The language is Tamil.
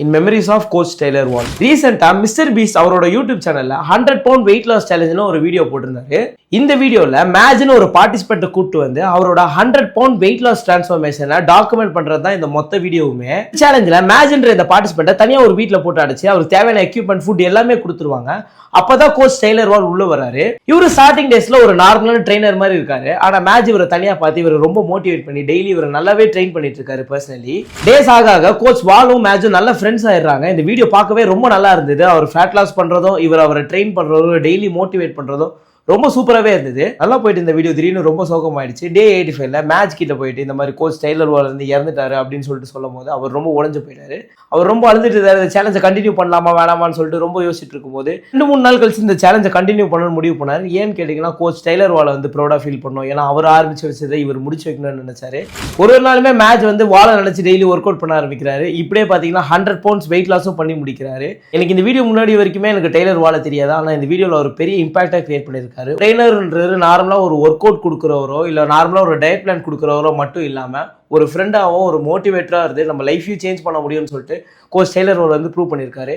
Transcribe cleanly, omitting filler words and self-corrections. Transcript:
In memories of coach Taylor wall. ரீசெண்டா மிஸ்டர் பீஸ்ட் அவரோட யூடியூப் சேனல்ல 100 பவுண்ட் வெயிட் லாஸ் சேலஞ்சுன்னு ஒரு வீடியோ போட்டிருந்தாரு. இந்த வீடியோல மேஜ்னு ஒரு பார்ட்டிசிபென்ட் கூப்பிட்டு வந்து அவரோட 100 பவுண்ட் வெயிட் லாஸ் டிரான்ஸ்ஃபர்மேஷனை டாக்குமெண்ட் பண்றது தான் இந்த மொத்த வீடியோவுமே. சேலஞ்சில் மேஜ்ன்ற இந்த பார்ட்டிசிபென்ட்டை தனியா ஒரு வீட்டில் போட்டு அடிச்சு அவருக்கு தேவையான எக்யூப்மெண்ட் ஃபுட் எல்லாமே கொடுத்துருவாங்க. அப்பதான் கோச் டெய்லர் வால் உள்ள வராரு. இவரு ஸ்டார்டிங் டேஸ்ல ஒரு நார்மலான ட்ரெயினர் மாதிரி இருக்காரு. ஆனா மேட்ச் இவரை தனியா பார்த்து இவரை ரொம்ப மோட்டிவேட் பண்ணி டெய்லி இவரை நல்லாவே ட்ரெயின் பண்ணிட்டு இருக்காரு. பர்சனலி டேஸ் ஆக கோச் வாலும் மேட்சும் நல்ல ஃப்ரெண்ட்ஸ் ஆயிடுறாங்க. இந்த வீடியோ பார்க்கவே ரொம்ப நல்லா இருந்தது. அவர் ஃபேட் லாஸ் பண்றதும் அவரை ட்ரெயின் பண்றதும் டெய்லி மோட்டிவேட் பண்றதும் ரொம்ப சூப்பராகவே இருந்தது. நல்லா போயிட்டு இந்த வீடியோ திடீர்னு ரொம்ப சோகமாயிடுச்சு. டே 85ல மேட்ச் கிட்ட போயிட்டு இந்த மாதிரி கோச் டெய்லர் வால் இருந்து இறந்துட்டாரு அப்படின்னு சொல்லிட்டு சொல்லும் போது அவர் ரொம்ப உடஞ்சு போயிட்டாரு. அவர் ரொம்ப அழுதுட்டு இருந்தாரு. இந்த சேலஞ்சை கண்டினியூ பண்ணலாமா வேணாமான்னு சொல்லிட்டு ரொம்ப யோசிச்சுட்டு இருக்கும்போது 2-3 நாள் கழிச்சு இந்த சேலஞ்சை கண்டினியூ பண்ணணும்னு முடிவு பண்ணாரு. ஏன்னு கேட்டீங்கன்னா கோச் டெய்லர் வாலை வந்து ப்ரௌடா ஃபீல் பண்ணணும். ஏன்னா அவர் ஆரம்பிச்சு வச்சதை இவர் முடிச்சு வைக்கணும்னு நினைச்சாரு. ஒரு நாளுமே மேட்ச் வந்து வாலை நினைச்சு டெய்லி ஒர்க் அவுட் பண்ண ஆரம்பிக்கிறாரு. இப்படியே பார்த்தீங்கன்னா 100 பவுண்ட்ஸ் வெயிட் லாஸும் பண்ணி முடிக்கிறாரு. எனக்கு இந்த வீடியோ முன்னாடி வரைக்குமே எனக்கு டெய்லர் வாலை தெரியாது. ஆனால் இந்த வீடியோவில் ஒரு பெரிய இம்பாக்டாக கிரியேட் பண்ணியிருக்காரு. ட்ரெயினர் நார்மலா ஒரு ஒர்க் அவுட் கொடுக்குறவரோ இல்ல நார்மலா ஒரு டயட் பிளான் கொடுக்குறவரோ மட்டும் இல்லாம ஒரு ஃப்ரெண்டாவும் ஒரு மோட்டிவேட்டரா இருந்து நம்ம லைஃபையும் சேஞ்ச் பண்ண முடியும்னு சொல்லிட்டு கோச் டெய்லர் வால் வந்து ப்ரூவ் பண்ணியிருக்காரு.